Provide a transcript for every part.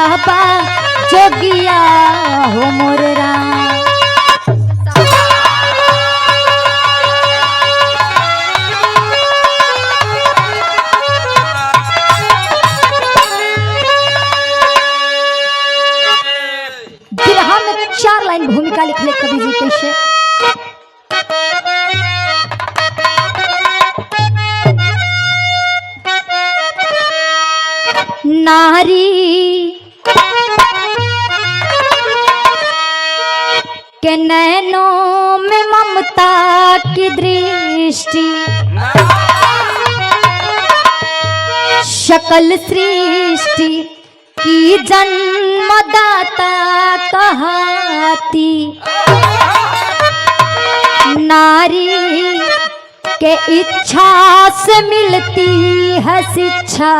बाबा जोगिया हो मोर राम। बिरहा में 4 लाइन भूमिका लिखले कवि जी कैसे। नारी के नैनों में ममता की दृष्टि, शकल सृष्टि की जन्मदाता कहती। नारी के इच्छा से मिलती है शिक्षा,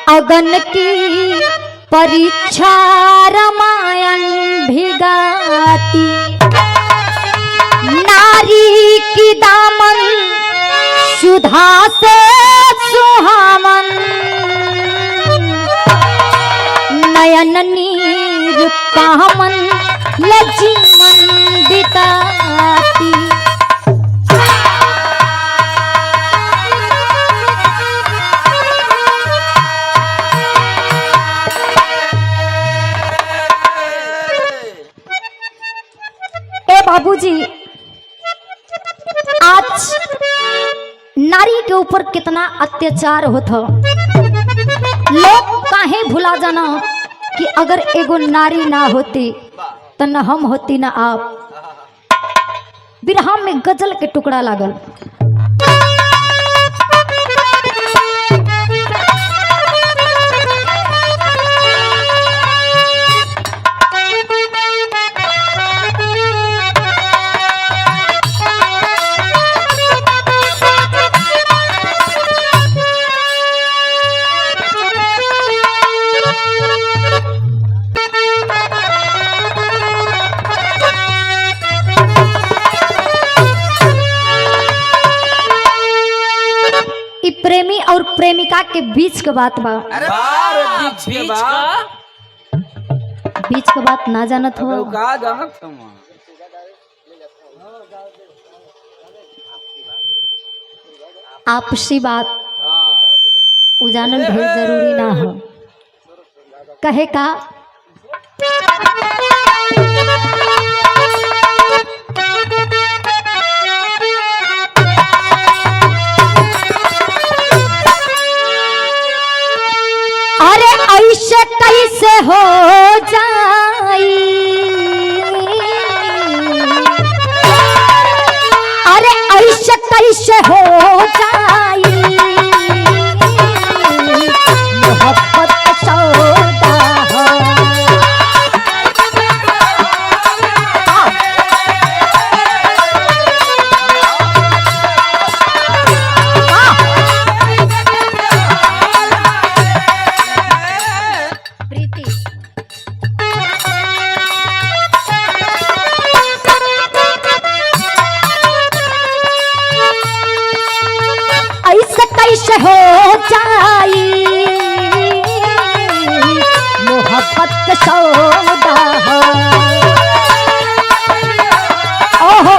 अगन की परीक्षा रामायण भी गाती। नारी की दामन सुधा से सुहावन, नयन नीर कामन लजीमन बिताती। बाबूजी, आज नारी के ऊपर कितना अत्याचार होता। लोग काहे भुला जाना कि अगर एगो नारी ना होती तो न हम होती न आप। बिरहा में गजल के टुकड़ा लागल। प्रेमी और प्रेमिका के बीच के बात बा। बीच के बात ना जानत हो। आपसी बात उजानल भी जरूरी ना हो। कहे का अरे ऐसे कैसे हो जाई, अरे ऐसे कैसे हो जाई, मोहब्बत सौदा हो। कैसे हो जाई मोहब्बत का सौदा हो। ओहो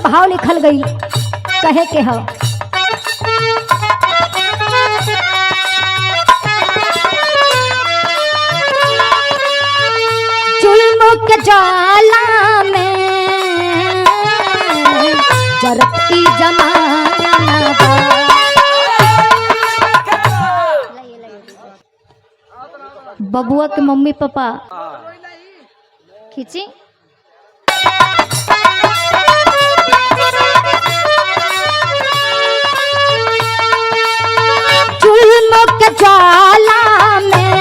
भाव लिखल गई। कहे के हो जुल्म के जाला में जरती जमाना बबुआ के मम्मी पापा खींची ज्वाला में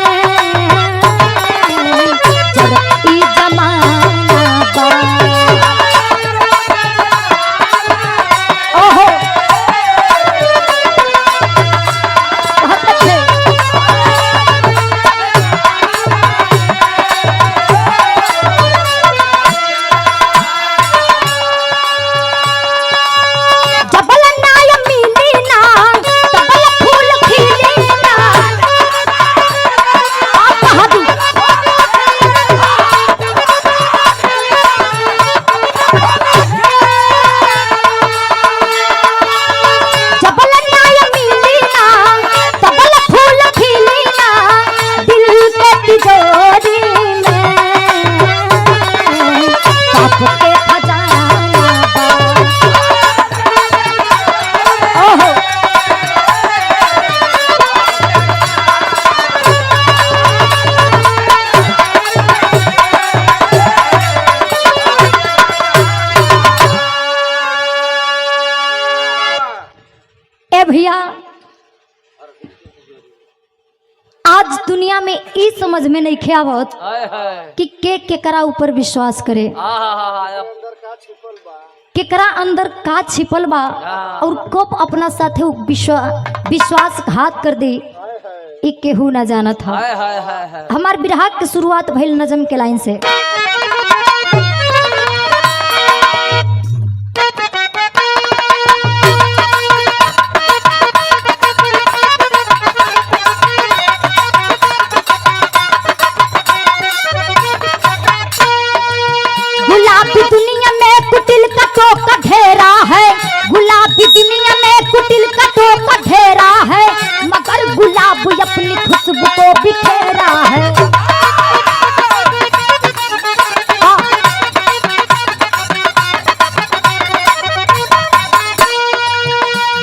दुनिया में ई समझ में नहीं ख्यावत कि केकरा ऊपर विश्वास करे, केकरा अंदर का छिपल बा और कब अपना साथे विश्वासघात कर दे, ई केहू ना जानत था। हमार बिरहा के शुरुआत भइल नजम के लाइन से। गुलाबी दुनिया में कुटिल का टोका ढेरा है, गुलाबी दुनिया में कुटिल का टोका ढेरा है, मगर गुलाब अपनी खुशबू को बिखेरा है।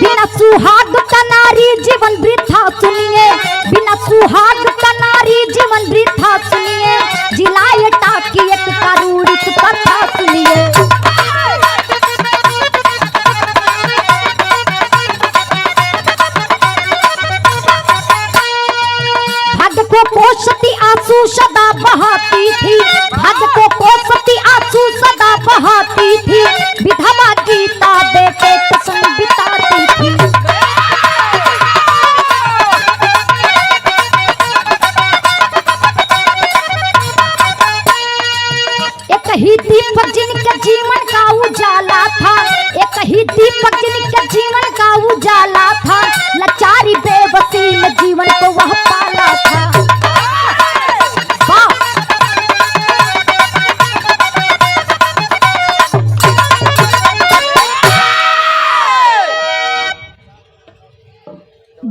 बिना सुहाग का नारी जीवन वृथा सुनिए, बिना सुहाग का नारी जीवन वृथा सुनिए, जिलाए टाकी एक कारूणिक कथा सुनिए। भाग्य को कोसती आंसू सदा बहाती थी, भाग्य को कोसती आंसू सदा बहाती थी, विधवा गीता बेटे के संग बिताती थी। एक ही दीपक जिनके जीवन का उजाला था, एक ही दीपक जिनके जीवन का उजाला था, लाचारी बेबसी में जीवन को वह पाला था।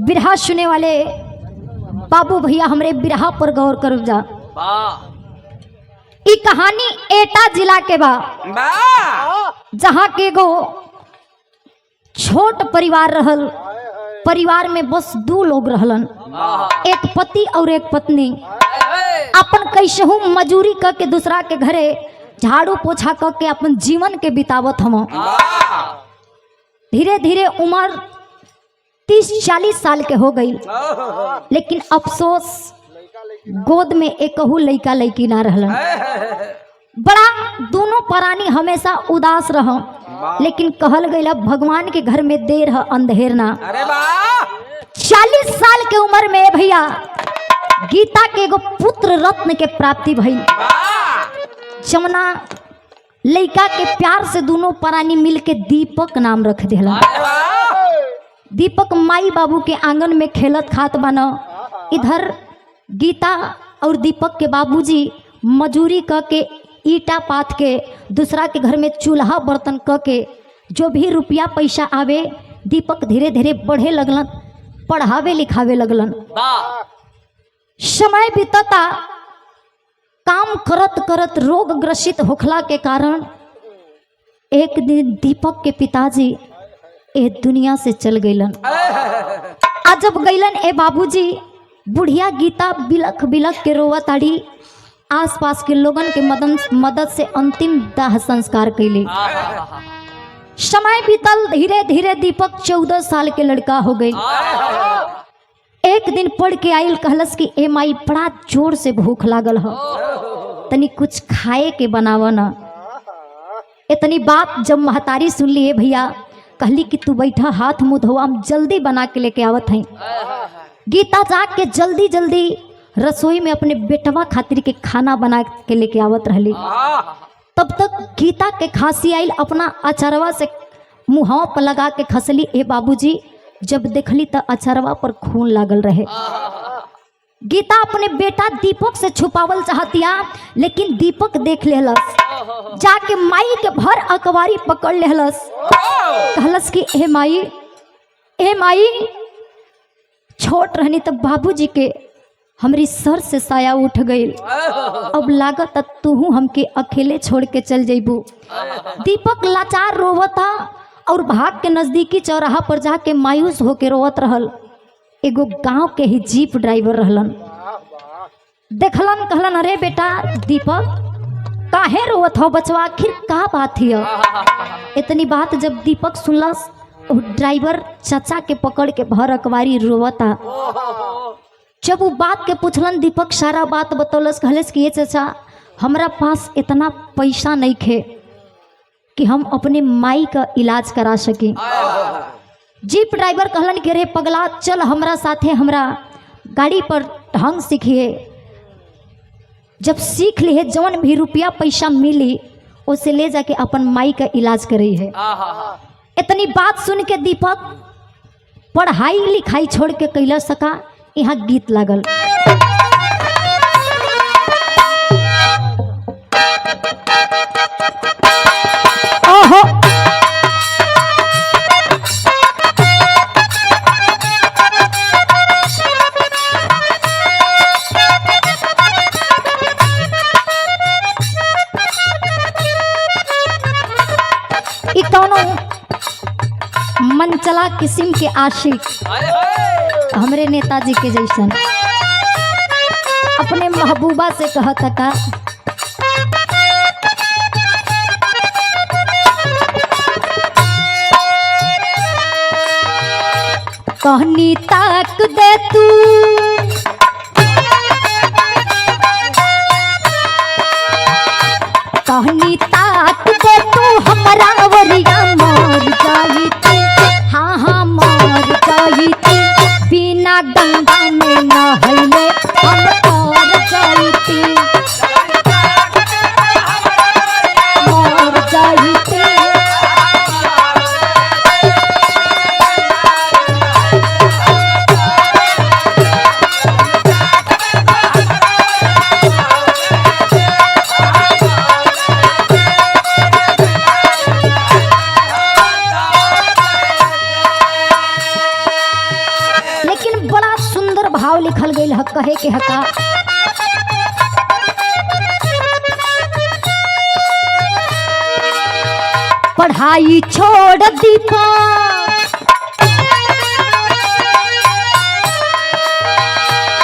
बिरहा सुने वाले बाबू भैया हमरे बिरहा पर गौर करो जा। ई कहानी एटा जिला के बा, जहाँ के गो छोट परिवार रहल। परिवार में बस 2 लोग रहलन, एक पति और एक पत्नी। अपन कैसहू मजूरी क के दूसरा के घरे झाड़ू पोछा क के अपन जीवन के बितावत हम। धीरे धीरे उम्र 30-40 साल के हो गई, लेकिन अफसोस गोद में एकहू लइका लइकी ना रहलन। बड़ा दोनों प्राणी हमेशा उदास रह, लेकिन कहल गया भगवान के घर में देर है अंधेर ना। 40 साल के उम्र में भैया गीता के एगो पुत्र रत्न के प्राप्ति भई। जमुना लइका के प्यार से दोनों प्राणी मिलके दीपक नाम रख दिला। दीपक माई बाबू के आंगन में खेलत खात बना। इधर गीता और दीपक के बाबूजी मजूरी क के ईटा पाथ के दूसरा के घर में चूल्हा बर्तन क के जो भी रुपया पैसा आवे दीपक धीरे धीरे बढ़े लगलन, पढ़ावे लिखावे लगलन। समय बीतता, काम करत करत रोग ग्रसित होखला के कारण एक दिन दीपक के पिताजी ए दुनिया से चल गईलन। आ जब गईलन ए बाबूजी, बुढ़िया गीता बिलख बिलख के रोवत आड़ी। आसपास के लोगन के मदद से अंतिम दाह संस्कार कैली। समय बीतल, धीरे धीरे दीपक 14 साल के लड़का हो गई। एक दिन पढ़ के आइल, कहलस कि ए माई बड़ा जोर से भूख लागल हो, तनी कुछ खाए के बनाव ना। इतनी बात जब महतारी सुन लिए भैया, कहली कि तू बैठा, हाथ मुंह धोआ, हम जल्दी बना के लेके आवत हैं। गीता जाके जल्दी जल्दी रसोई में अपने बेटवा खातिर के खाना बना के लेके आवत रहली। तब तक गीता के खांसी आइल, अपना अचरवा से मुँह पर लगा के खसली। ए बाबूजी जब देखली तो अचरवा पर खून लागल रहे। गीता अपने बेटा दीपक से छुपावल चाहतिया, लेकिन दीपक देख लेहलस, जाके माई के भर अकवारी पकड़ लेहलस। कहलस कि ए माई छोट रहनी तब बाबूजी के हमरी सर से साया उठ गई, अब लागत तू हमके अकेले छोड़ के चल जइबू। दीपक लाचार रोवता और भाग के नजदीकी चौराहा पर जाके मायूस होके रोवत रहल। एगो गांव के ही जीप ड्राइवर रहलन, देखलन, कहलन अरे बेटा दीपक काहे रोवत हो बचवा, आखिर का बात हिय। इतनी बात जब दीपक सुनलस, ड्राइवर चाचा के पकड़ के भर अकवारी रोवता। जब वो बात के पूछलन दीपक सारा बात बतौलस, कहलस कि ये चाचा हमरा पास इतना पैसा नहीं खे कि हम अपने माई का इलाज करा सके। जीप ड्राइवर कहलन कि रे पगला चल हमरा साथे हमरा गाड़ी पर ढंग सीखिए, जब सीख लिए जौन भी रुपया पैसा मिली उसे ले जाके अपन माई का इलाज करी है। इतनी बात सुन के दीपक पढ़ाई लिखाई छोड़ के कैला सका। यहाँ गीत लागल। ओहो ई कौनो मनचला किस्म के आशिक हमरे नेताजी के जैसन अपने महबूबा से कहता का कहनी ताक दे तू कहनी ताक दे तू हमरा वरिया मर जाई तू। हाँ हाँ मर जाई तू, बिना गंगा में नहैले हम मर जाई तू। मर जाई तू। भाव लिखल गई हक कहे के हका पढ़ाई छोड़ दीपा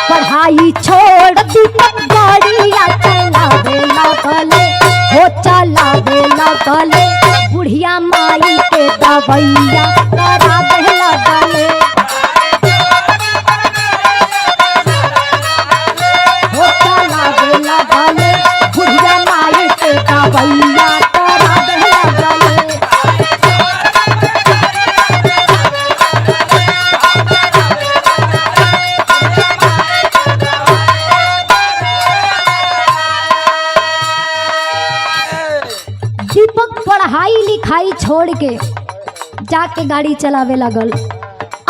पढ़ाई छोड़ दीपक गाड़िया चलावे लगले हो चलावे लगले बुढ़िया माई के दवैया करावे लगले। दीपक पढ़ाई लिखाई छोड़ के जाके गाड़ी चलावे लगल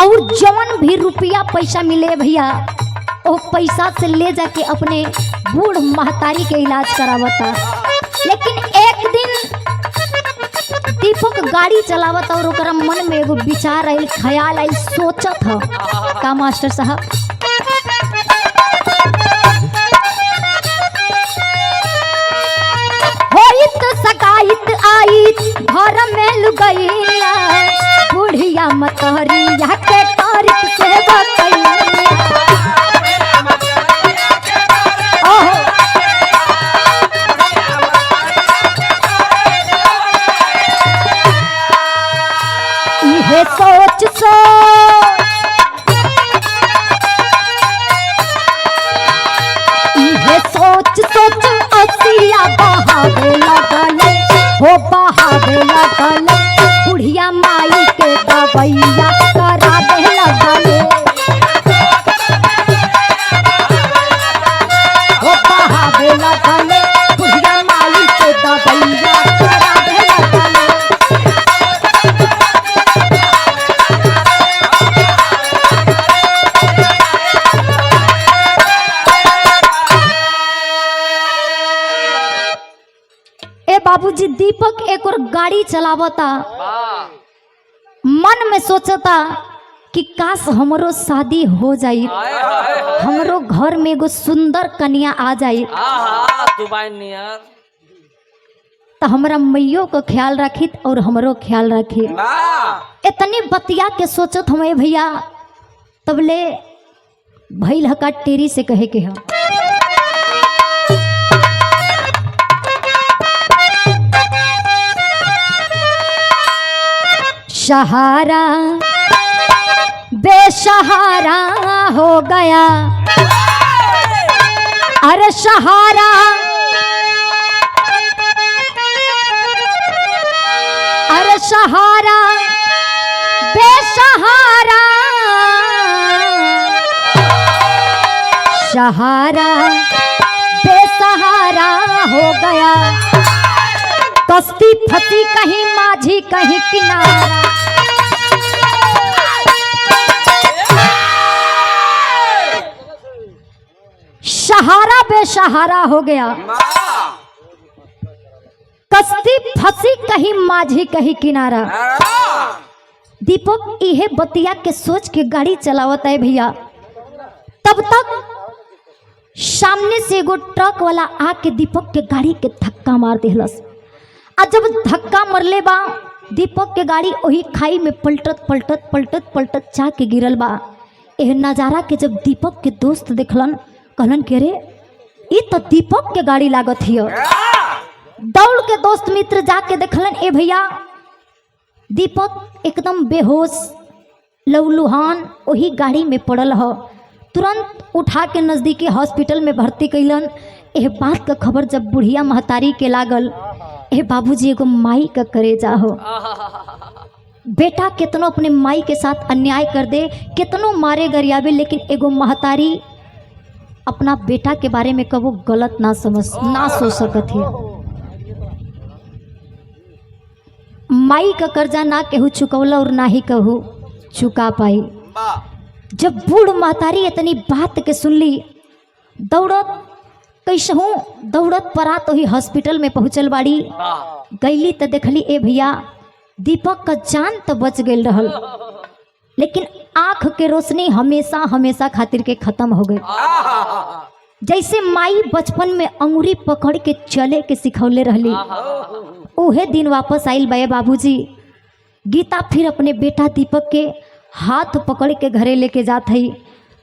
और जवन भी रुपया पैसा मिले भैया वो पैसा से ले जाके अपने बूढ़ महतारी के इलाज करावता। लेकिन एक दिन दीपक गाड़ी चलावता और ओकरा मन में एगो विचार आयल, ख्याल आयल, सोचत ह का मास्टर साहब होइत सगाइत आइत घर में लुगैया बुढ़िया मतहरिया के तारीफ से बतैया। ये सोच ये सोच सोच असिया बहावे लगले हो बहावे लगले बुढ़िया माई के दवैया करावे लगले हो बहावे लगले बुढ़िया माई के दवैया करावे लगले। बाबूजी दीपक एक और गाड़ी चलावता, मन में सोचता कि काश हमरो शादी हो जाई, हमरो घर में एगो सुंदर कन्या आ जाई तो हमरा मैयो को ख्याल रखी और हमरो ख्याल रखी। इतनी बतिया के सोचत हमें भैया तबले भइल हका टेरी से कहे के है सहारा बेसहारा हो गया। अरे सहारा अरे सहारा बेसहारा सहारा बेसहारा हो गया। कश्ती फंसी कहीं माझी कहीं किनारा। सहारा बेसहारा हो गया। कश्ती फंसी कहीं माझी कहीं किनारा। दीपक इहे बतिया के सोच के गाड़ी चलावत है भैया। तब तक सामने से एगो ट्रक वाला आके दीपक के गाड़ी के धक्का मार दिलस। आ जब धक्का मरले बा दीपक के गाड़ी वही खाई में पलटत पलटत पलटत पलटत जा के गिरल बा। एह नजारा के जब दीपक के दोस्त देखलन कहलन के रे ये तो दीपक के गाड़ी लागत हिय। दौड़ के दोस्त मित्र जाके देखलन ए भैया दीपक एकदम बेहोश लहूलुहान वही गाड़ी में पड़ल ह। तुरंत उठा के नज़दीकी हॉस्पिटल में भर्ती कैलन। एह बात का खबर जब बुढ़िया महतारी के लागल, ए बाबूजी एगो माई का करेजा हो। बेटा कितनो अपने माई के साथ अन्याय कर दे, कितनो मारे गरियावे, लेकिन एगो महतारी अपना बेटा के बारे में कबो गलत ना सोच सकत है। माई का कर्जा ना केहू चुकौला और ना ही कहू चुका पाई। जब बूढ़ महतारी इतनी बात के सुनली दौड़त कैसहूँ दौड़त परा तो ही हॉस्पिटल में पहुँचल बाड़ी। गईली तो देखली ए भैया दीपक का जान तो बच गई रहल, लेकिन आँख के रोशनी हमेशा हमेशा खातिर के खत्म हो गई। जैसे माई बचपन में अंगूरी पकड़ के चले के सिखौले रहली, उहे दिन वापस आइल बे बाबूजी। गीता फिर अपने बेटा दीपक के हाथ पकड़ के घरे लेके जात हई,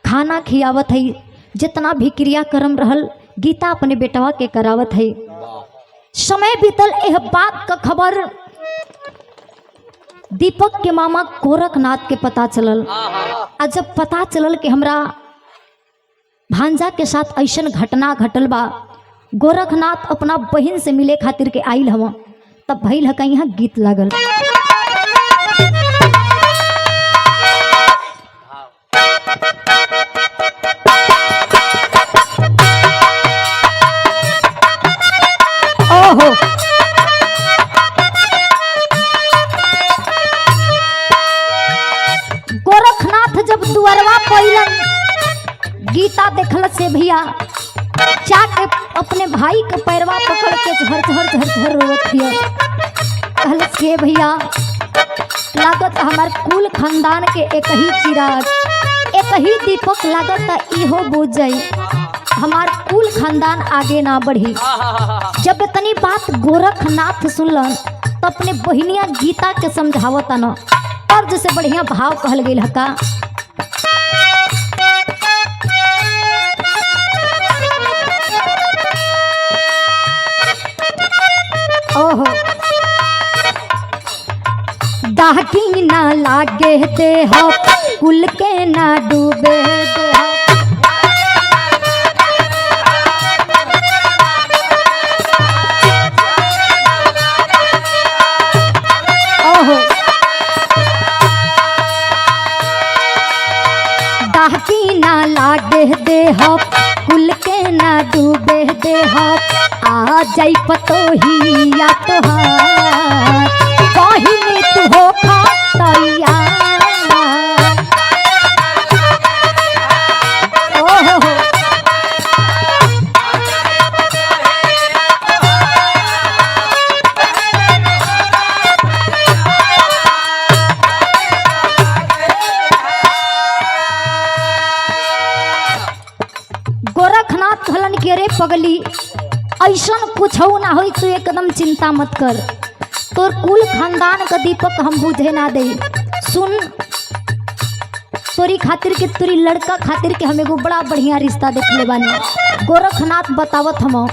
खाना खियावत हई, जितना भी क्रियाक्रम रहल गीता अपने बेटवा के करावत है। समय बीतल यह बात का खबर दीपक के मामा गोरखनाथ के पता चलल। आ जब पता चलल कि हमरा भांजा के साथ ऐसन घटना घटल बा, गोरखनाथ अपना बहन से मिले खातिर के आइल हवा, तब भइल है यहाँ गीत लागल। ओहो गोरखनाथ जब दुआरवा पइलन, गीता देखल से भैया जाके अपने भाई के पैरवा पकड़ के झर झर झर झर रोवत हिय। कहलस के भैया लागत हमार कुल खानदान के एक ही चिराग, एक ही दीपक लागत इहो बुझ जाई, हमार कुल खानदान आगे ना बढ़ी। जब इतनी बात गोरखनाथ सुनलन तो अपने बहनिया गीता के समझावत न, और जैसे बढ़िया भाव कहल गई हका। ओहो दागी ना लागे दे हो, कुल के ना डूबे दे हो। ओहो दागी ना लागे दे हो, कुल के ना डूबे दे हो। आ जाई पतो ही या तोहार कहीं तू हो खातैया। ओहो गोरखनाथ कहलन के रे पगली ऐसन कुछ ना हो, तू एकदम चिंता मत कर, तोर कुल खानदान का दीपक हम बुझे ना दे। सुन तोरी खातिर के तोरी लड़का खातिर के हम एगो बड़ा बढ़िया रिश्ता देख ले बानी। गोरखनाथ बतावत हम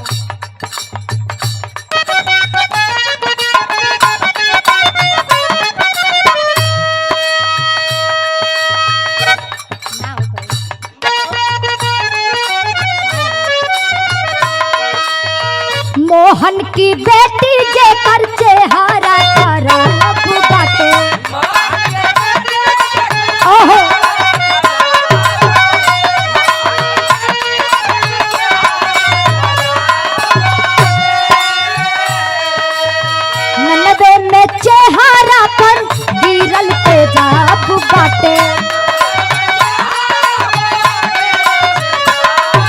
मोहन की बेटी जे कर चेहरा खराब बाटे। ओहो ननदे में चेहरा पर गिरल तेजाब बाटे।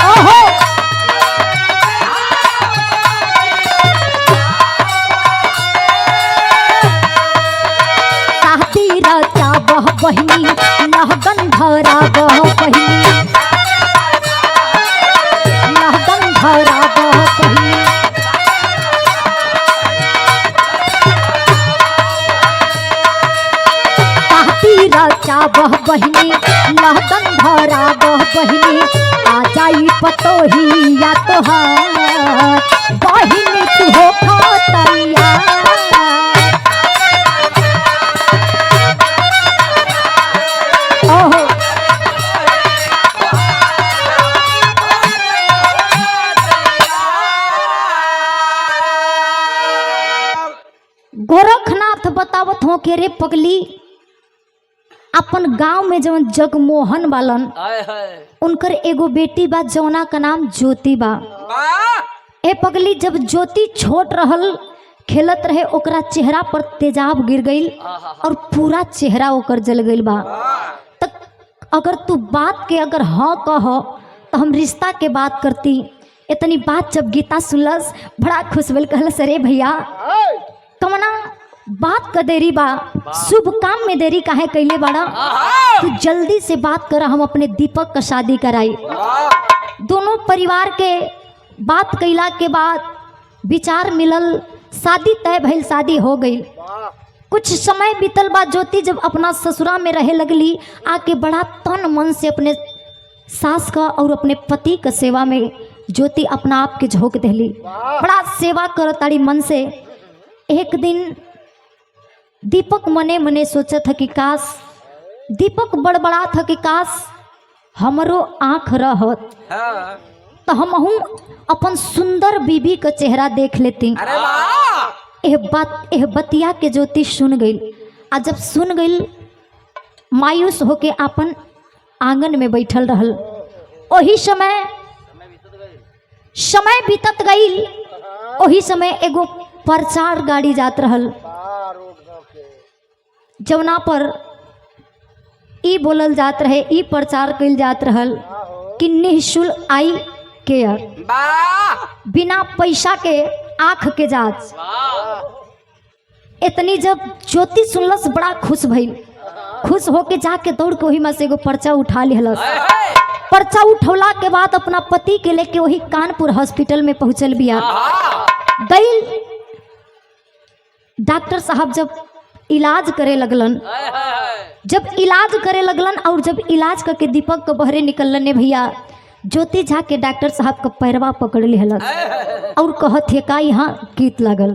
ओहो बह बहिनी लहगन धरा बह बहिनी लहगन धरा बह बहिनी। ताहती राजा बह बहिनी लहगन धरा बह बहिनी। आ जाई पतोही या तोहार बहिनी तू हो खतरिया। गोरखनाथ बतावत हो के रे पगली अपन गांव में जवन जगमोहन बालन उनकर एगो बेटी बा जौना का नाम ज्योति बा। ए पगली जब ज्योति छोट रहल खेलत रहे ओकरा चेहरा पर तेजाब गिर गई और पूरा चेहरा ओकर जल गई बा। तक अगर तू बात के अगर हाँ कह तो हम रिश्ता के बात करती। इतनी बात जब गीता सुनलस बड़ा खुश भेल, कहलस अरे भैया कमना बात का देरी बा, शुभ काम में देरी काहे कैले बाड़ा, तू जल्दी से बात कर, हम अपने दीपक का शादी कराई। दोनों परिवार के बात कैला के बाद विचार मिलल, शादी तय भइल, शादी हो गई। कुछ समय बीतल बाद ज्योति जब अपना ससुरा में रहे लगली, आके बड़ा तन मन से अपने सास का और अपने पति का सेवा में ज्योति अपना आप के झोंक देली, बड़ा सेवा करताड़ी मन से। एक दिन दीपक मने मने सोचा था कि काश, दीपक बड़बड़ा था कि काश हमरो आँख रहत तो हमहू अपन सुंदर बीबी का चेहरा देख लेती। एह बतिया के ज्योति सुन गई, आ जब सुन गई मायूस होके अपन आंगन में बैठल रहल। वही समय बीतत गई, वही समय एगो प्रचार गाड़ी जात रहल, जौना पर ई बोलल जात रहे, ई प्रचार कइल जात रहल कि निःशुल्क आई केयर, बिना पैसा के आँख के जांच। इतनी जब ज्योति सुनलस बड़ा खुश भइल, खुश होके जाके दौड़ के वही में से एगो पर्चा उठा लिहलस। पर्चा उठौला के बाद अपना पति के लेके वही कानपुर हॉस्पिटल में पहुंचल बिया। गई डॉक्टर साहब जब इलाज करे लगलन, और जब इलाज करके दीपक को बहरे निकलन ने भैया, ज्योति झा के डॉक्टर साहब का पैरवा पकड़ लिहलस और कहत है का यहाँ गीत लगल।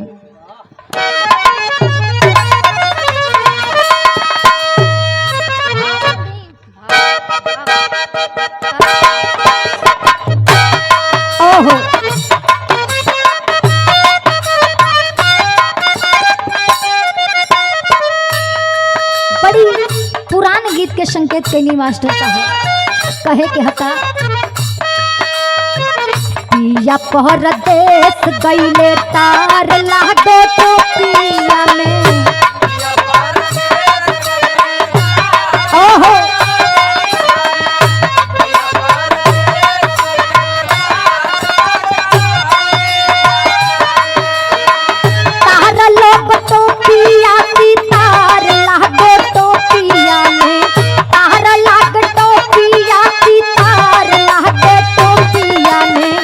ओहो बड़ी पुरान गीत के संकेत कैली मास्टर साहब, कहे के हता या परदेश गईले तार लाडो टोपिया में। ओहो तार लोग टोपिया की तार लाडो टोपिया में, तार लाग टोपिया की तार लाडो टोपिया में।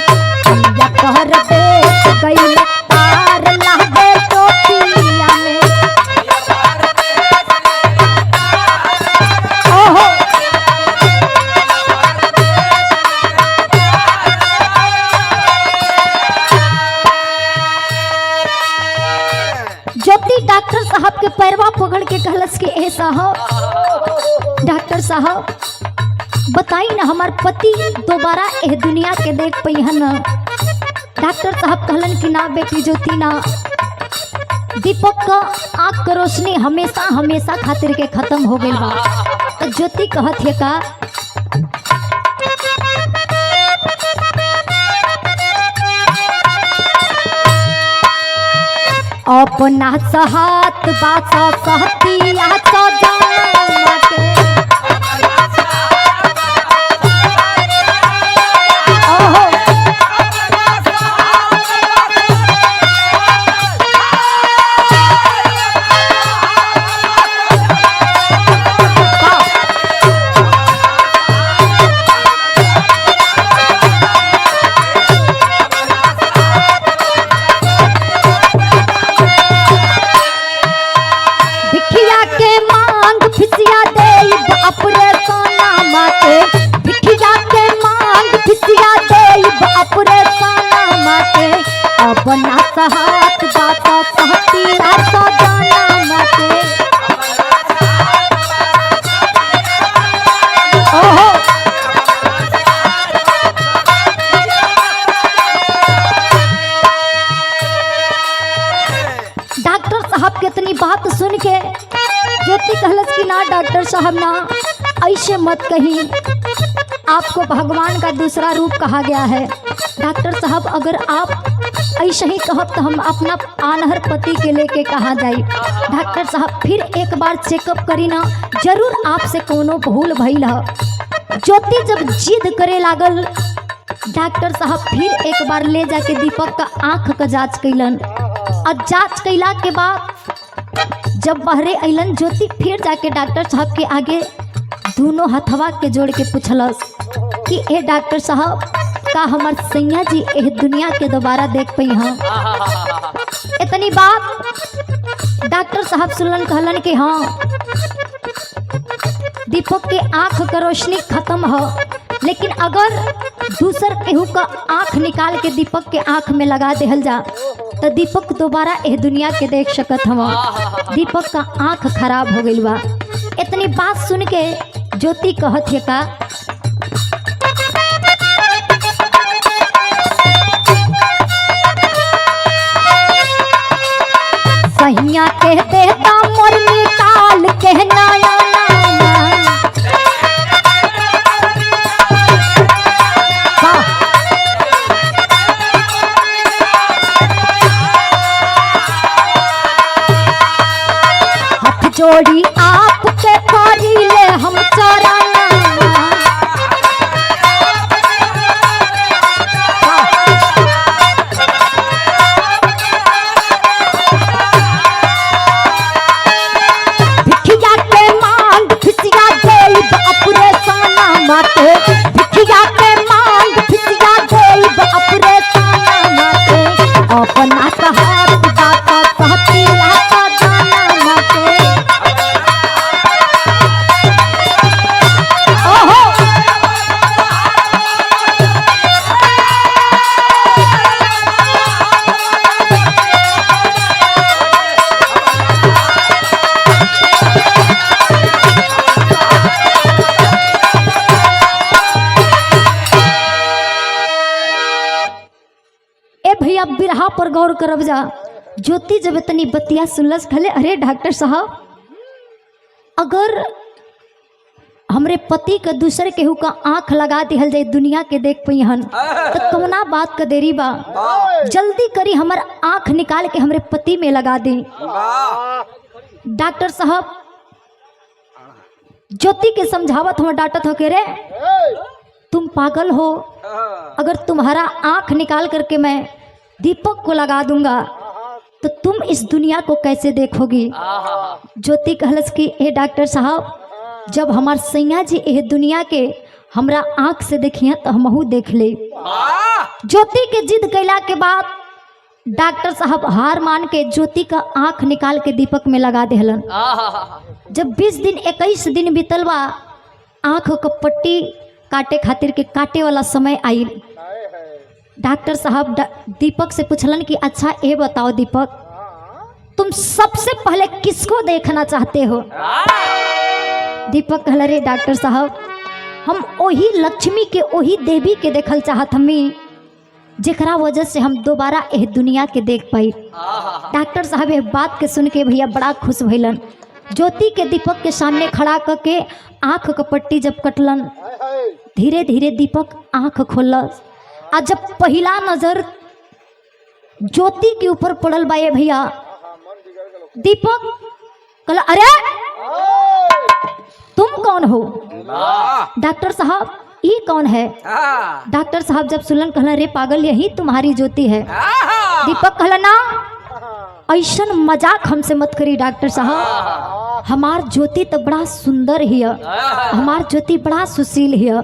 या परदेश गईले तार लाडो टोपिया में। ओहो ज्योति डॉक्टर साहब के पैरवा पकड़ के कहलस कि ए साहब, डॉक्टर साहब बताई ना हमार पति दोबारा एह दुनिया के देख पैहन। डॉक्टर साहब कहलन कि ना बेटी ज्योति ना, दीपक का आँख का रोशनी हमेशा हमेशा खातिर के खत्म हो गई बा। तो ज्योति कहत है का अपना सहात बासा सहती आसा जाना के ओहो अपना सहात बाता सहती आसा जाना के ओहो डॉक्टर साहब के इतनी बात सुन के ज्योति कहलस कि ना डॉक्टर साहब ना, ऐसे मत कहीं, आपको भगवान का दूसरा रूप कहा गया है। डॉक्टर साहब अगर आप ऐसे ही कहब तो हम अपना आनहर पति के लेके कहाँ जाई। डॉक्टर साहब फिर एक बार चेकअप करी ना, जरूर आपसे कोनो भूल भइल है। ज्योति जब जिद करे लागल, डॉक्टर साहब फिर एक बार ले जाके दीपक का आँख का जांच कैलन और जांच कैला के बाद जब बहरे अलन, ज्योति फिर जाके डॉक्टर साहब के आगे दोनों हथवा के जोड़ के पूछलस कि ए डॉक्टर साहब का हमार सैया जी एह दुनिया के दोबारा देख पई हाँ। इतनी बात डॉक्टर साहब सुनलन, कहलन कि हाँ दीपक के आँख का रोशनी खत्म हो, लेकिन अगर दूसर केहू का आँख निकाल के दीपक के आँख में लगा देहल जा तो दीपक दोबारा एह दुनिया के देख सकत हवा। दीपक का आँख खराब हो गई बा। इतनी बात सुन के ज्योति कहत है का सहिया कह देता मोर निकाल कहना हाथ जोड़ी आपके पारी ले हम चराना। अपना सहात बाता सहती आसा जाना के ओहो भैया बिरहा पर गौर करब जा। ज्योति जब इतनी बतिया सुनलस, कहले अरे डॉक्टर साहब अगर हमरे पति के दूसरे केहू का आंख लगा दिहल जाए दुनिया के देख पईहन तो कौना बात का देरी बा, जल्दी करी हमर आंख निकाल के हमरे पति में लगा दी। डॉक्टर साहब ज्योति के समझावत हो, डांटत हो के रे तुम पागल हो, अगर तुम्हारा आंख निकाल करके मैं दीपक को लगा दूंगा तो तुम इस दुनिया को कैसे देखोगी। ज्योति कहलस कि हे डॉक्टर साहब जब हमार सैया जी यह दुनिया के हमरा आंख से देखिए तो हमहू देख ले। ज्योति के जिद कैला के बाद डॉक्टर साहब हार मान के ज्योति का आंख निकाल के दीपक में लगा देहलन। जब 20 दिन 21 दिन बीतल बा, आंख का पट्टी काटे खातिर के काटे वाला समय आई। डॉक्टर साहब दीपक से पूछलन कि अच्छा ये बताओ दीपक तुम सबसे पहले किसको देखना चाहते हो। दीपक कहला रे डॉक्टर साहब हम वही लक्ष्मी के वही देवी के देखल चाहत हमी जेकरा वजह से हम दोबारा एह दुनिया के देख पाई। डॉक्टर साहब ये बात के सुन के भैया बड़ा खुश भइलन। ज्योति के दीपक के सामने खड़ा करके आँख का पट्टी जब कटलन, धीरे धीरे दीपक आँख खोलस। आ जब पहला नजर ज्योति के ऊपर पड़ल बा ये भैया, दीपक कहला अरे तुम कौन हो? डॉक्टर साहब ये कौन है? डॉक्टर साहब जब सुनलन कहला रे पागल यही तुम्हारी ज्योति है। दीपक कहला ना ऐसन मजाक हमसे मत करी डॉक्टर साहब, हमार ज्योति तो बड़ा सुंदर है, हमार ज्योति बड़ा सुशील है।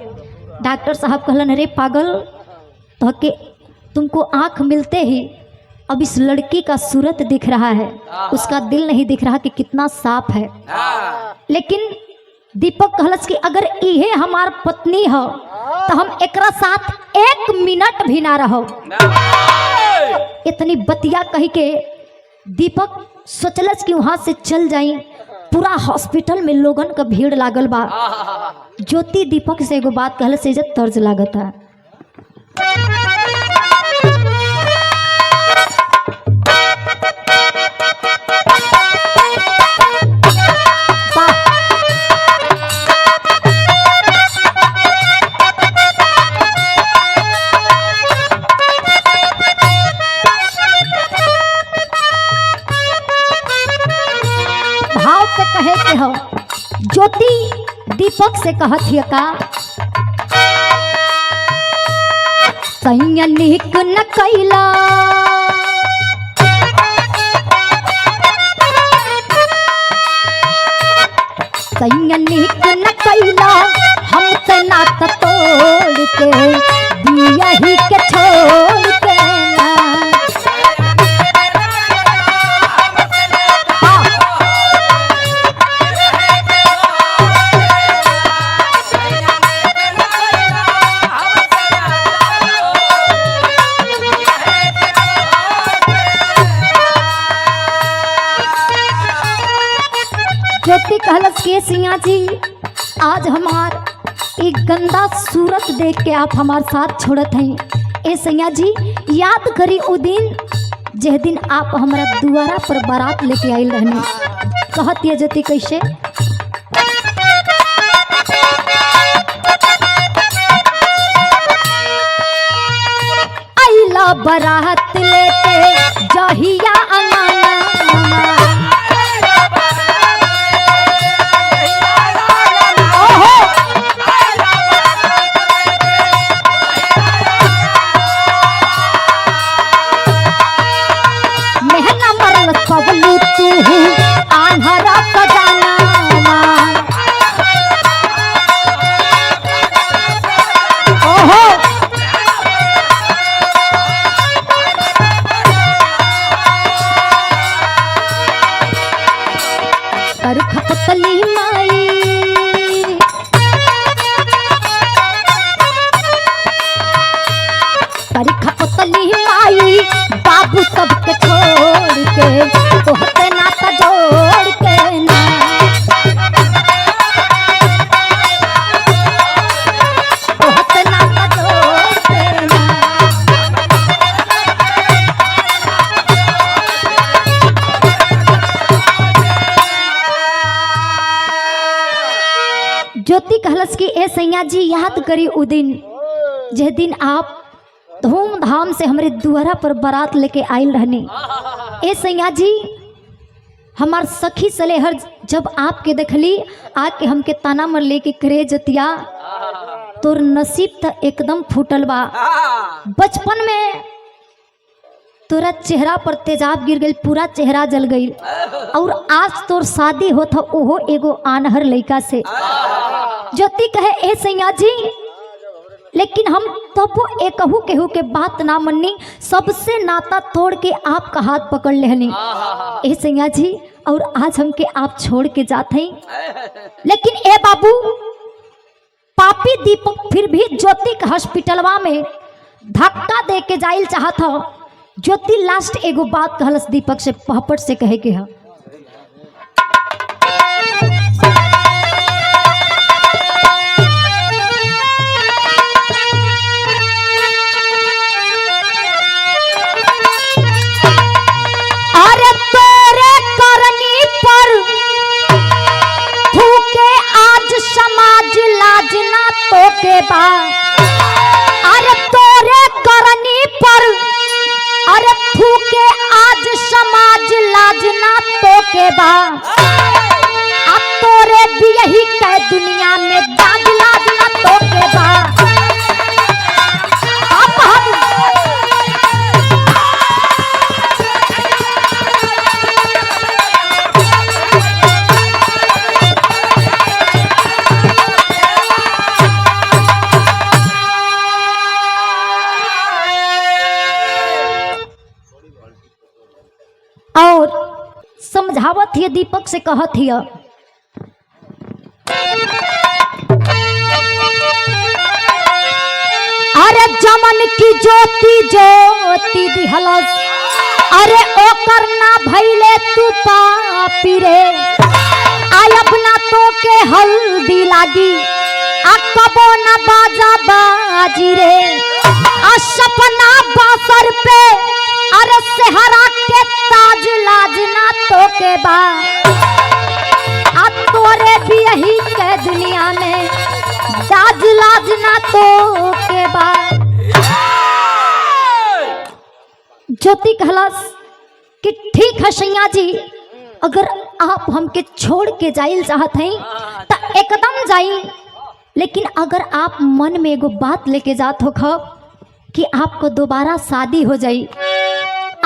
डॉक्टर साहब कहलन रे पागल तो के तुमको आँख मिलते ही अब इस लड़की का सूरत दिख रहा है, उसका दिल नहीं दिख रहा कि कितना साफ है। लेकिन दीपक कहलस कि अगर इहे हमार पत्नी हो तो हम एकरा साथ 1 मिनट भी ना रहो। इतनी बतिया कही के दीपक सोचलस कि वहां से चल जाई। पूरा हॉस्पिटल में लोगन का भीड़ लागल बा। ज्योति दीपक से एगो बात कहलस से जब तर्ज लागत है। कहे के हो ज्योति दीपक से कहत हिय का सैया निक न कैला सैया निक न कैला हमसे नाता तोड़ के दिया ही के छोड़ के ना। ज्योति कहलस के सिया जी आज हमार एक गंदा सूरत देख के आप हमार साथ छोड़त हैं। ए सैया जी याद करी वो दिन जिस दिन आप हमारा दुआरा पर बारात लेके आयल रहने। कहत ये ज्योति कैसे आइला बारात लेके जहिया अंगना पवलू तू आन्हरा खजाना ओहो कर खपतली माई कर खपतली माई बाबू सबके छोड़ के तोहते नाता जोड़ के ना। तोहते नाता जोड़ के ना। ज्योति कहलस कि ए सैया जी याद करी उ दिन जिस दिन आप धूमधाम से हमारे दुआरा पर बारात लेके आयल रहने। ए सैया जी हमार सखी सलेहर जब आपके देखली आके हमके ताना मर लेके करे जतिया तोर नसीब तो एकदम फूटल बा। बचपन में तोरा चेहरा पर तेजाब गिर गई, पूरा चेहरा जल गई और आज तोर शादी होता ओहो एगो आनहर लड़का से। ज्योति कहे ए सैया जी लेकिन हम तब एकहू केहू के बात ना मन्नी, सबसे नाता तोड़ के आपका हाथ पकड़ लेनी ए सैया जी और आज हमके आप छोड़ के जाते हैं। लेकिन ए बाबू पापी दीपक फिर भी ज्योति के हॉस्पिटलवा में धक्का दे के जाइल चाहत हो। ज्योति लास्ट एगो बात कहलस दीपक से पहपट से कहे के है बा अरे तोरे करनी पर अरे फूके आज समाज लाज ना तो के बा अब तोरे भी यही कह दुनिया में दाग लाज ना तो के बा और समझावत हिय दीपक से कहत हिय अरे जमन की ज्योति ज्योति दिहलस अरे ओकर ना भइले तू पापी रे आय अपना तो के हल्दी लागी आ कबो ना बाजा बाजी रे आ सपना बासर पे अरे सेहरा के ताज लाज ना तो के बा आ तोरे भी यही के दुनिया में ताज लाज ना तो के बा ज्योति कहलस कि ठीक है सैया जी अगर आप हमके छोड़ के जाइल चाहत हैं तो एकदम जाई लेकिन अगर आप मन में एगो बात लेके जात हो खब कि आपको दोबारा शादी हो जाई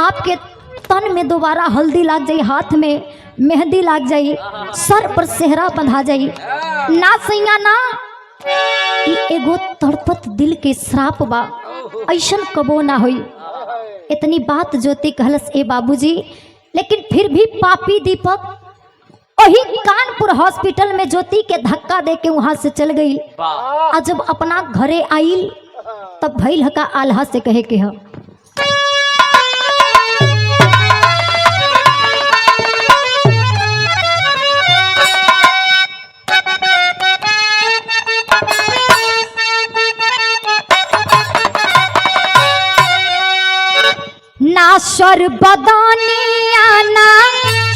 आपके तन में दोबारा हल्दी लग जाई हाथ में मेहंदी लग जाई सर पर सेहरा बंधा जाई ना सैया ना ई एगो तड़पत दिल के श्राप बा ऐसन कबो ना होई इतनी बात ज्योति कहलस ए बाबूजी लेकिन फिर भी पापी दीपक वही कानपुर हॉस्पिटल में ज्योति के धक्का दे के वहां से चल गई और जब अपना घरे आइल तब भइल हका आल्हा से कहे के ह ना स्वर बदानिया ना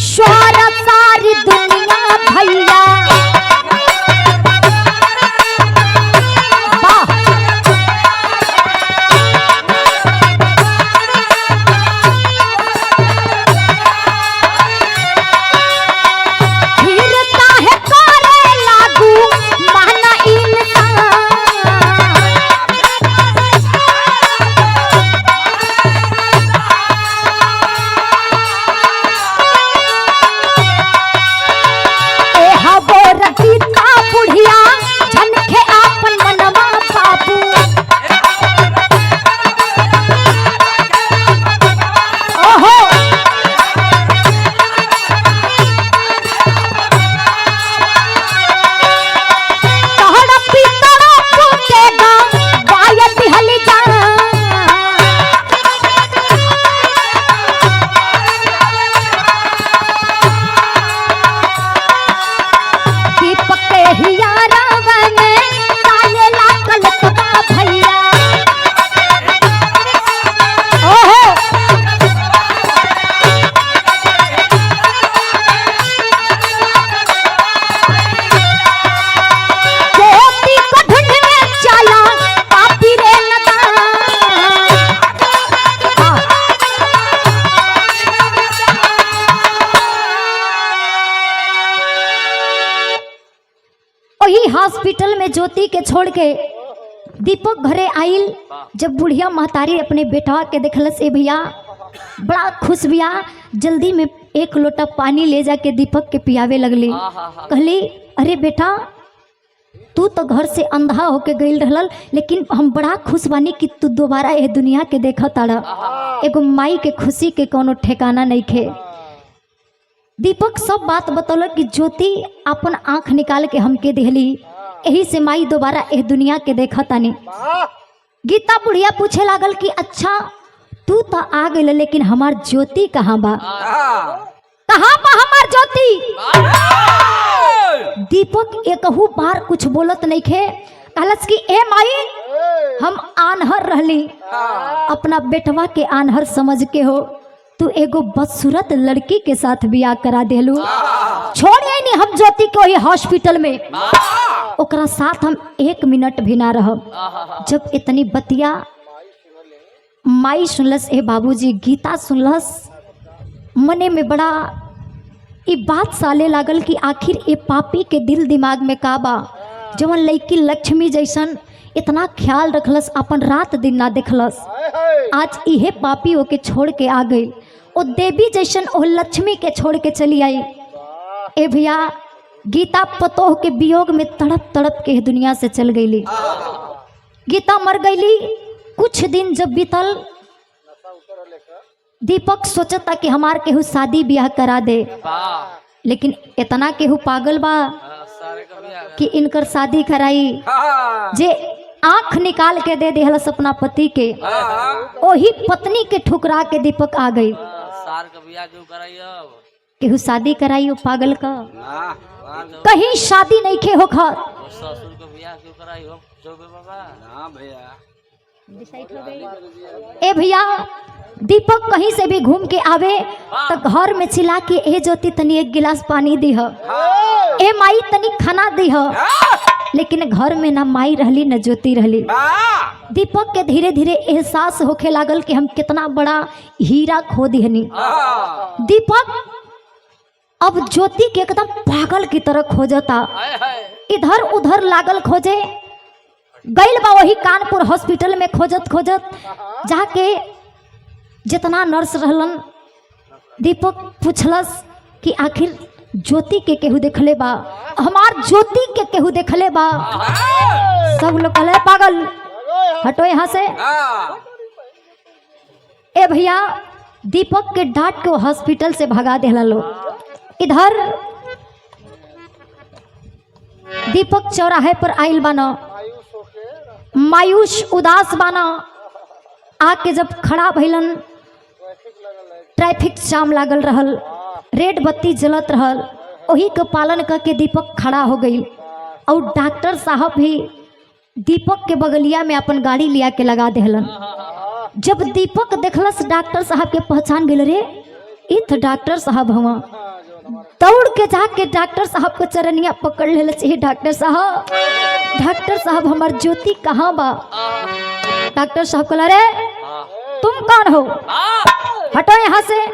स्वर सारी दुनिया भैया हॉस्पिटल में ज्योति के छोड़ के दीपक घरे आइल जब बुढ़िया महतारी अपने बेटा के देखलस ए भैया बड़ा खुश बिया जल्दी में एक लोटा पानी ले जाके दीपक के पियावे लगली कहली अरे बेटा तू तो घर से अंधा होके गईल रहल लेकिन हम बड़ा खुश बानी कि तू दोबारा ये दुनिया के देखा ताड़ा एगो माई के खुशी के कोनो ठिकाना नहीं खे। दीपक सब बात बतौलक कि ज्योति अपन आंख निकाल के हमके देहली यही से माई दोबारा एह दुनिया के देखा तानी। गीता बुढ़िया पूछे लागल कि अच्छा तू तो आ गई लेकिन हमार ज्योति कहाँ बा, कहाँ बा हमार ज्योति? दीपक एकहू बार कुछ बोलत नहीं खे। कहलस कि ए माई हम आनहर रहली अपना बेटवा के आनहर समझ के हो तू एगो बदसूरत लड़की के साथ बियाह करा देलू। छोड़िए नहीं हम ज्योति को ही हॉस्पिटल में, ओकरा साथ हम 1 मिनट भी ना रहब। जब इतनी बतिया माई सुनलस, ए बाबूजी गीता सुनलस, मने में बड़ा ये बात साले लागल कि आखिर ये पापी के दिल दिमाग में का बा, जवन लड़की लक्ष्मी जैसन इतना ख्याल रखलस, अपन रात दिन ना देखलस, आज इहे पापी ओके छोड़ के आ गई। ओ देवी जैसन ओ लक्ष्मी के छोड़ के चली आई। ए भैया गीता पतोह के वियोग में तड़प तड़प के दुनिया से चल गईली। गीता मर गईली। कुछ दिन जब बीतल, दीपक सोचता कि हमार केहू शादी ब्याह करा दे, लेकिन इतना केहू पागल बा कि इनकर शादी कराई जे आंख निकाल के दे दिहलस अपना पति के, वही पत्नी के ठुकरा के दीपक आ गई। केहू शादी कराई पागल का, कहीं शादी नहीं खे होखा। ए भैया दीपक कहीं से भी घूम के आवे तो घर में चिल्ला के ए ज्योति तनी 1 गिलास पानी दीह, ए माई तनी खाना दीह, लेकिन घर में ना माई रहली न ज्योति रहली। दीपक के धीरे धीरे एहसास होखे लागल कि हम कितना बड़ा हीरा खो दिहनी। दीपक अब ज्योति के एकदम पागल की तरह खोजता, इधर उधर लागल खोजे। गइल बा वही कानपुर हॉस्पिटल में खोजत खोजत, जाके जितना नर्स रहलन दीपक पूछलस कि आखिर ज्योति के केहू देखले बा, हमार ज्योति के केहू देखले बा। सब लोग कहले पागल, हटो यहाँ से। ए भैया दीपक के डांट के हॉस्पिटल से भगा देला लोग। इधर दीपक चौराहे पर आइल बाना, मायूस उदास बाना। आके जब खड़ा भइलन, ट्रैफिक जाम लागल रहल, रेड बत्ती जलत रहल, वही के पालन करके दीपक खड़ा हो गई। और डॉक्टर साहब भी दीपक के बगलिया में अपन गाड़ी लिया के लगा देहलन। जब दीपक देखलस डॉक्टर साहब के पहचान गए, रे ई तो डॉक्टर साहब हवा। दौड़ के जाके डॉक्टर साहब के चरनिया पकड़ ले, चाहिए डॉक्टर साहब हमार ज्योति कहाँ बा। डॉक्टर साहब कहला, रे तुम कौन हो, हटो यहाँ से।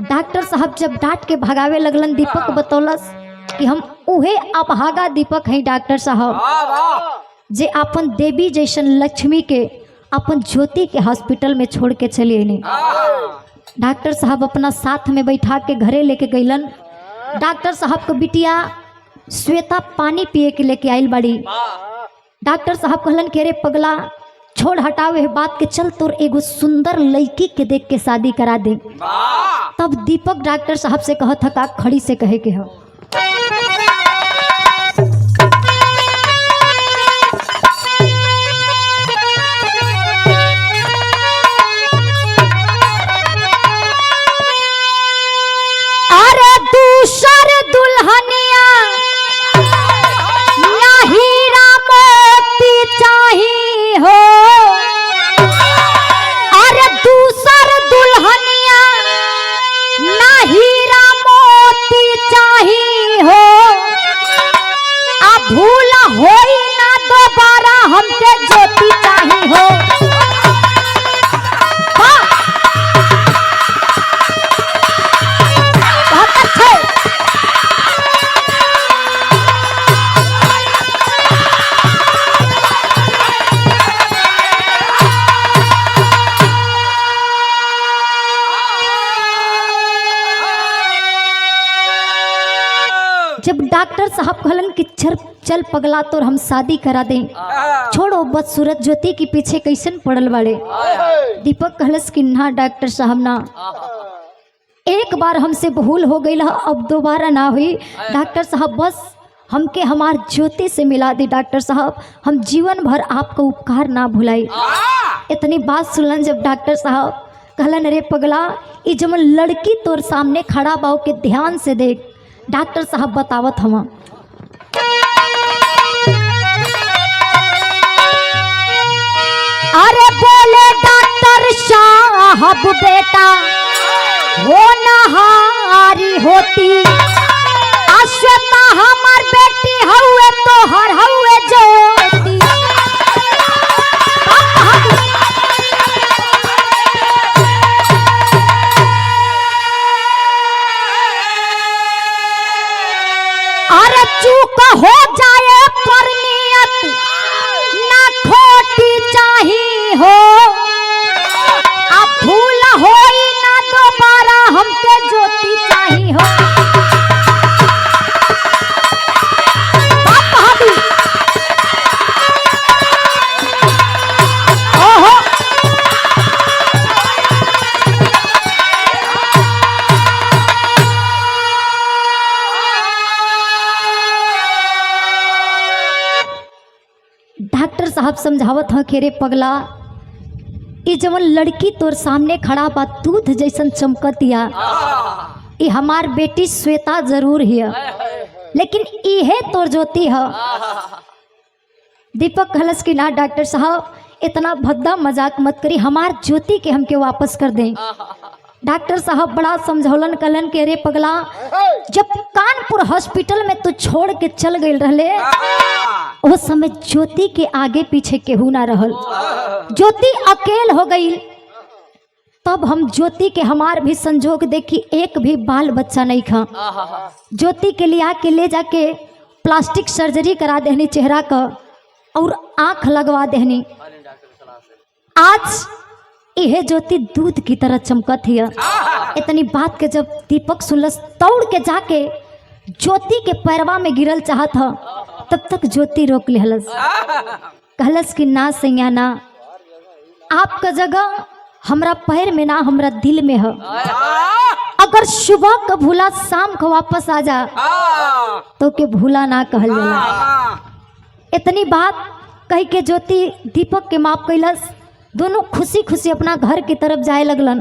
डॉक्टर साहब जब डांट के भगावे लगलन, दीपक बतौलस कि हम उहे अभागा दीपक हैं डॉक्टर साहब, जे अपन देवी जैसन लक्ष्मी के अपन ज्योति के हॉस्पिटल में छोड़ के चलिए नहीं। डॉक्टर साहब अपना साथ में बैठा के घरे लेके गईलन। डॉक्टर साहब को बिटिया श्वेता पानी पिए के लेके आइल बड़ी। डॉक्टर साहब कहलन कि अरे पगला छोड़ हटावे बात के, चल तोर एगो सुंदर लड़की के देख के शादी करा दे। तब दीपक डॉक्टर साहब से कहत था, का खड़ी से कहे के हो। अरे दूसर दुल्हनिया ना हीरा मोती चाही हो, अरे दूसर दुल्हनिया ना हीरा मोती चाही हो, अब भूल होई ना दोबारा हमके ज्योति चाही हो। बहुत अच्छे। जब डॉक्टर साहब कहलन कि चल पगला तो हम शादी करा दें, छोड़ो बदसूरत ज्योति के पीछे कैसन पड़ल बाड़े। दीपक कहलस कि ना डॉक्टर साहब ना, एक बार हमसे भूल हो गई, अब दोबारा ना हुई। डॉक्टर साहब बस हमके हमार ज्योति से मिला दी। डॉक्टर साहब हम जीवन भर आपका उपकार ना भुलाई। इतनी बात सुनलन जब डॉक्टर साहब कहलन, अरे पगला ये जमन लड़की तोर सामने खड़ा बाओ के ध्यान से देख। डॉक्टर साहब बतावत हवा, अरे बोले डॉक्टर साहब बेटा नारी होती, अश्वेता हमार बेटी हउए तो हर हउए ज्योति। अरे चूक हो जाए पर नियत ना खोटी चाही हो, अब भूल होई ना दोबारा हमके ज्योति चाही हो। ओहो डॉक्टर साहब समझावत ह के रे पगला, ई जवन लड़की तोर सामने खड़ा बा दूध जैसन चमकतिया, ई हमार बेटी श्वेता जरूर हिय, लेकिन इहे तोर ज्योति ह। दीपक कहलस कि ना डॉक्टर साहब इतना भद्दा मजाक मत करी, हमार ज्योति के हमके वापस कर दें। डॉक्टर साहब बड़ा समझौलन कलन के रे पगला, जब कानपुर हॉस्पिटल में तू छोड़ के चल गई रहले, उस समय ज्योति के आगे पीछे केहू ना रहल, ज्योति अकेल हो गई। तब हम ज्योति के हमार भी संजोग देखी, एक भी बाल बच्चा नहीं खा। ज्योति के लिए आके ले जाके प्लास्टिक सर्जरी करा देहनी चेहरा का और आंख लगवा देहनी। आज यह ज्योति दूध की तरह चमकत हिय। इतनी बात के जब दीपक सुनलस, दौड़ के जाके ज्योति के पैरवा में गिरल चाहत ह, तब तक ज्योति रोक लेहलस, कहलस कि ना सैया ना, आपका जगह हमरा पैर में ना हमरा दिल में है। अगर सुबह का भूला शाम को वापस आ जा तो के भूला ना कहल जाला। इतनी बात कह के ज्योति दीपक के माफ कैलस। दोनों खुशी खुशी अपना घर की तरफ जाए लगलन।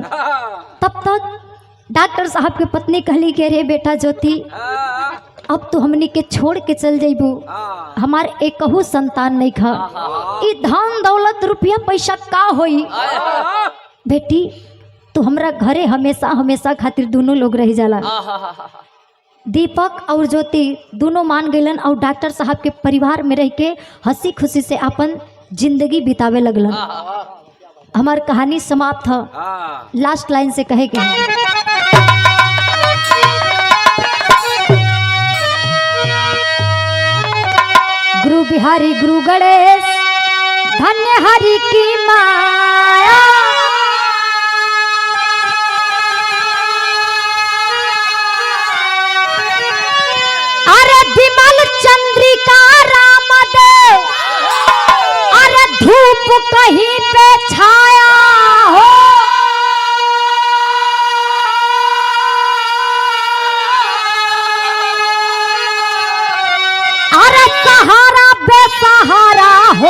तब तक डॉक्टर साहब के पत्नी कहली कि अरे बेटा ज्योति, अब तो हमनी के छोड़ के चल जइबू, हमार एकहू संतान नहीं खा, ई धन दौलत रुपया पैसा का होई। बेटी तो हमरा घरे हमेशा हमेशा खातिर दोनों लोग रह जाला। दीपक और ज्योति दोनों मान गइलन और डॉक्टर साहब के परिवार में रह के हंसी खुशी से अपन जिंदगी बितावे लगलन। हमार कहानी समाप्त है। लास्ट लाइन से कहे के गुरु बिहारी गुरु गणेश धन्य हरि की माया, अरे विमल चंद्रिका राम देव, अरे धूप कहीं पे छाया हो, अरे सहारा बेसहारा हो।